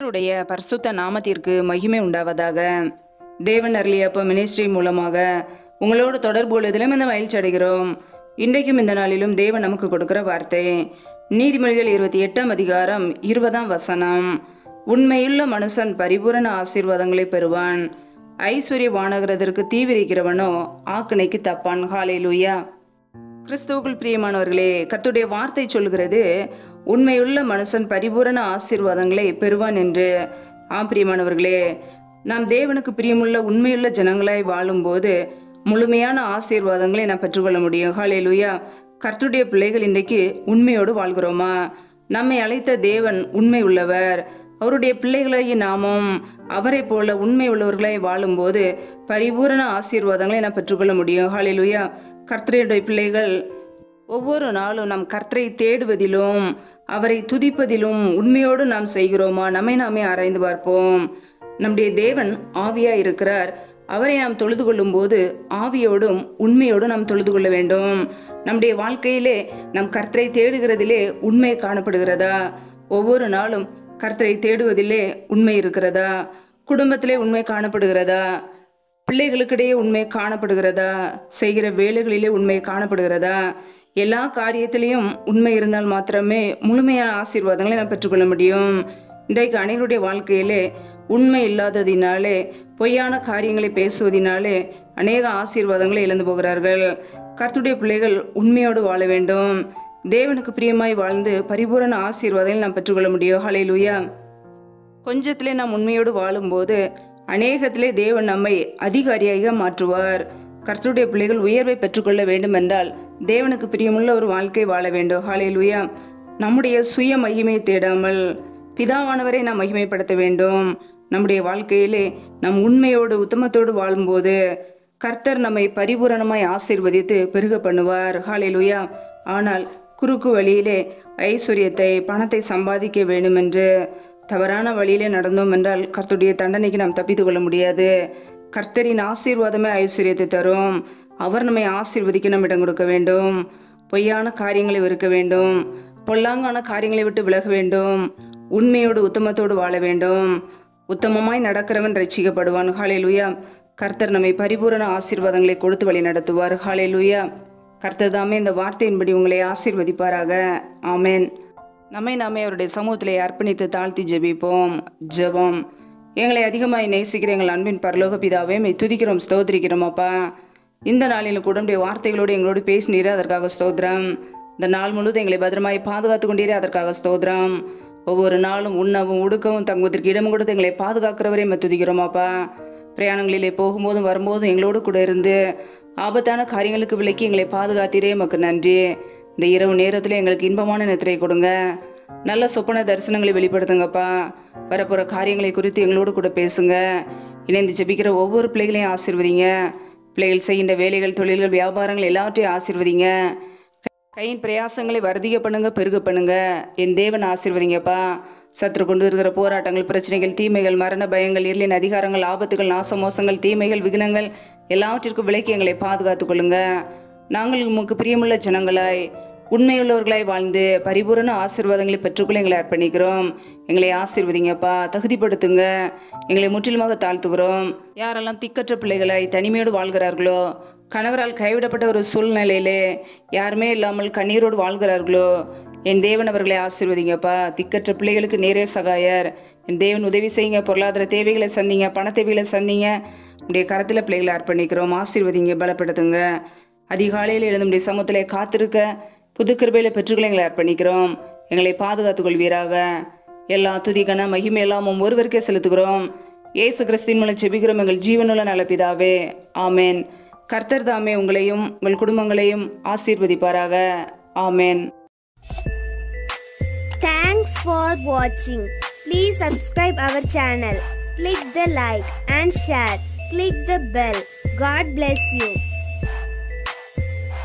கர்த்தருடைய பரிசுத்த நாமத்திற்கு மகிமை உண்டாவதாக. தேவன் அருளியப்ப மினிஸ்ட்ரி மூலமாக உங்களோடு தொடர்பு கொள்வதிலும் இந்த மகிழ்ச்சி அடைகிறோம். இன்றைக்கும் இந்த நாளிலும் தேவன் நமக்கு கொடுக்கிற வார்த்தை நீதிமொழிகள் 28ஆம் அதிகாரம் 20ஆம் வசனம். உண்மையுள்ள மனுஷன் பரிபூரண ஆசீர்வாதங்களை பெறுவான், ஐஸ்வர்யவானாகிறதற்கு தீவிரிக்கிறவனோ ஆக்கினைக்கு தப்பான். ஹல்லேலூயா. கிறிஸ்துவுக்குள் பிரியமானவர்களே, கர்த்தருடைய வார்த்தை சொல்கிறது உண்மையுள்ள மனுஷன் பரிபூரண ஆசீர்வாதங்களை பெறுவான் என்று. பிரியமானவர்களே, நாம் தேவனுக்கு பிரியமுள்ள உண்மையுள்ள ஜனங்களாய் வாழும்போது முழுமையான ஆசீர்வாதங்களை நாம் பெற்றுக்கொள்ள முடியும். ஹல்லேலூயா. கர்த்தருடைய பிள்ளைகள் இன்றைக்கு உண்மையோடு வாழ்கிறோமா? நம்மை அழைத்த தேவன் உண்மை உள்ளவர். அவருடைய பிள்ளைகளாகி நாமும் அவரை போல உண்மை உள்ளவர்களாய் வாழும்போது பரிபூரண ஆசீர்வாதங்களை நாம் பெற்றுக்கொள்ள முடியும். ஹல்லேலூயா. கர்த்தருடைய பிள்ளைகள் ஒவ்வொரு நாளும் நாம் கர்த்தரை தேடுவதிலும் அவரை துதிப்பதிலும் உண்மையோடு நாம் செய்கிறோமா? நம்மை நாமே ஆராய்ந்து பார்ப்போம். நம்முடைய தேவன் ஆவியா இருக்கிறார். அவரை நாம் தொழுது கொள்ளும் போது ஆவியோடும் உண்மையோடும் நாம் தொழுது கொள்ள வேண்டும். நம்முடைய வாழ்க்கையிலே நம் கர்த்தரை தேடுகிறதிலே உண்மை காணப்படுகிறதா? ஒவ்வொரு நாளும் கர்த்தரை தேடுவதிலே உண்மை இருக்கிறதா? குடும்பத்திலே உண்மை காணப்படுகிறதா? பிள்ளைகளுக்கிடையே உண்மை காணப்படுகிறதா? செய்கிற வேலைகளிலே உண்மை காணப்படுகிறதா? எல்லா காரியத்திலையும் உண்மை இருந்தால் மாத்திரமே முழுமையான ஆசீர்வாதங்களை நாம் பெற்றுக்கொள்ள முடியும். இன்றைக்கு அனைவருடைய வாழ்க்கையிலே உண்மை இல்லாததினாலே, பொய்யான காரியங்களை பேசுவதினாலே அநேக ஆசீர்வாதங்களை இழந்து போகிறார்கள். கர்த்தருடைய பிள்ளைகள் உண்மையோடு வாழ வேண்டும். தேவனுக்கு பிரியமாய் வாழ்ந்து பரிபூரண ஆசீர்வாதங்களை நாம் பெற்றுக்கொள்ள முடியும். ஹல்லேலூயா. கொஞ்சத்திலே நாம் உண்மையோடு வாழும்போது அநேகத்திலே தேவன் நம்மை அதிகாரியாக மாற்றுவார். கர்த்தருடைய பிள்ளைகள் உயர்வை பெற்றுக்கொள்ள வேண்டும் என்றால் தேவனுக்கு பிரியமுள்ள ஒரு வாழ்க்கை வாழ வேண்டும். ஹல்லேலூயா. நம்முடைய சுய மகிமையை தேடாமல் பிதாவானவரை நாம் மகிமைப்படுத்த வேண்டும். நம்முடைய வாழ்க்கையிலே நம் உண்மையோடு உத்தமத்தோடு வாழும்போது கர்த்தர் நம்மை பரிபூரணமாய் ஆசீர்வதித்து பெருக பண்ணுவார். ஹல்லேலூயா. ஆனால் குறுக்கு வழியிலே ஐஸ்வர்யத்தை பணத்தை சம்பாதிக்க வேண்டும் என்று தவறான வழியிலே நடந்தோம் என்றால் கர்த்தருடைய தண்டனைக்கு நாம் தப்பித்து கொள்ள முடியாது. கர்த்தரின் ஆசீர்வாதமே ஐஸ்வர்யத்தை தரும். அவர் நம்மை ஆசீர்வதிக்க நம்ம இடம் கொடுக்க வேண்டும். பொய்யான காரியங்களை வெறுக்க வேண்டும். பொல்லாங்கான காரியங்களை விட்டு விலக வேண்டும். உண்மையோடு உத்தமத்தோடு வாழ வேண்டும். உத்தமமாய் நடக்கிறவன் ரட்சிக்கப்படுவான். ஹல்லேலூயா. கர்த்தர் நம்மை பரிபூரண ஆசீர்வாதங்களை கொடுத்து வழி நடத்துவார். ஹல்லேலூயா. கர்த்தர் தாமே இந்த வார்த்தையின்படி உங்களை ஆசீர்வதிப்பாராக. ஆமேன். நம்மை நாமே அவருடைய சமூகத்திலே அர்ப்பணித்து தாழ்த்தி ஜெபிப்போம். ஜெபம். எங்களை அதிகமாய் நேசிக்கிற எங்கள் அன்பின் பரலோக பிதாவே, மை துதிக்கிறோம், ஸ்தோத்திரிக்கிறோம். அப்பா, இந்த நாளில் கூட உடைய வார்த்தைகளோடு எங்களோடு பேசினீரே, அதற்காக ஸ்தோத்திரம். இந்த நாள் முழுவதும் எங்களை பத்திரமாய் பாதுகாத்து கொண்டீரே, அதற்காக ஸ்தோத்திரம். ஒவ்வொரு நாளும் உண்ணவும் உடுக்கவும் தங்குவதற்கு இடம் கொடுத்து எங்களை பாதுகாக்கிறவரே மை துதிக்கிறோம். அப்பா, பிரயாணங்களிலே போகும்போதும் வரும்போதும் எங்களோடு கூட இருந்து ஆபத்தான காரியங்களுக்கு விலக்கி எங்களை பாதுகாத்தீரே, மக்கு நன்றி. இந்த இரவு நேரத்தில் எங்களுக்கு இன்பமான நித்திரை கொடுங்க. நல்ல சொப்பன தரிசனங்களை வெளிப்படுத்துங்கப்பா. வரப்போகிற காரியங்களை குறித்து எங்களோடு கூட பேசுங்க. இணைந்து ஜெபிக்கிற ஒவ்வொரு பிள்ளைகளையும் ஆசீர்வதிங்க. பிள்ளைகள் செய்கின்ற வேலைகள், தொழில்கள், வியாபாரங்கள் எல்லாவற்றையும் ஆசீர்வதிங்க. கையின் பிரயாசங்களை வர்த்திக பண்ணுங்க, பெருக பண்ணுங்க. என் தேவன் ஆசீர்வதிங்கப்பா. சத்துரு கொண்டு இருக்கிற போராட்டங்கள், பிரச்சனைகள், தீமைகள், மரண பயங்கள், இருளின் அதிகாரங்கள், ஆபத்துகள், நாசமோசங்கள், தீமைகள், விக்னங்கள் எல்லாவற்றிற்கும் விலக்கி எங்களை பாதுகாத்து கொள்ளுங்க. நாங்கள் உமக்கு பிரியமுள்ள ஜனங்களாய் உண்மையுள்ளவர்களாய் வாழ்ந்து பரிபூரண ஆசீர்வாதங்களை பெற்றுக்கொள்ள எங்களை அர்ப்பணிக்கிறோம். எங்களை ஆசீர்வதிங்கப்பா, தகுதிப்படுத்துங்க. எங்களை முற்றிலுமாக தாழ்த்துகிறோம். யாரெல்லாம் திக்கற்ற பிள்ளைகளாய் தனிமையோடு வாழ்கிறார்களோ, கணவரால் கைவிடப்பட்ட ஒரு சூழ்நிலையிலே யாருமே இல்லாமல் கண்ணீரோடு வாழ்கிறார்களோ, என் தேவன் அவர்களை ஆசீர்வதிங்கப்பா. திக்கற்ற பிள்ளைகளுக்கு நேரே சகாயர். என் தேவன் உதவி செய்யுங்க. பொருளாதார தேவைகளை சந்திங்க, பண தேவைகளை சந்திங்க. உடைய கரத்தில் பிள்ளைகளை அர்ப்பணிக்கிறோம். ஆசீர்வதிங்க, பலப்படுத்துங்க. அதிகாலையில் எழுந்து உடைய சமூகத்திலே காத்திருக்க புது கிருபையில பெற்றுக்களை எங்களை அர்ப்பணிக்கிறோம். எங்களை பாதுகாத்துக் கொள்வீராக. எல்லா துதிகன மகிமை எல்லாம் ஒருவருக்கே செலுத்துகிறோம். இயேசு கிறிஸ்துவின் மூலம் ஜெபிக்கிறோம் எங்கள் ஜீவனுள்ள நல்ல பிதாவே. ஆமேன். கர்த்தர் தாமே உங்களையும் உங்கள் குடும்பங்களையும் ஆசீர்வதிப்பாராக. ஆமேன். Thanks for watching. Please subscribe our channel. Click the like and share. Click the bell. God bless you.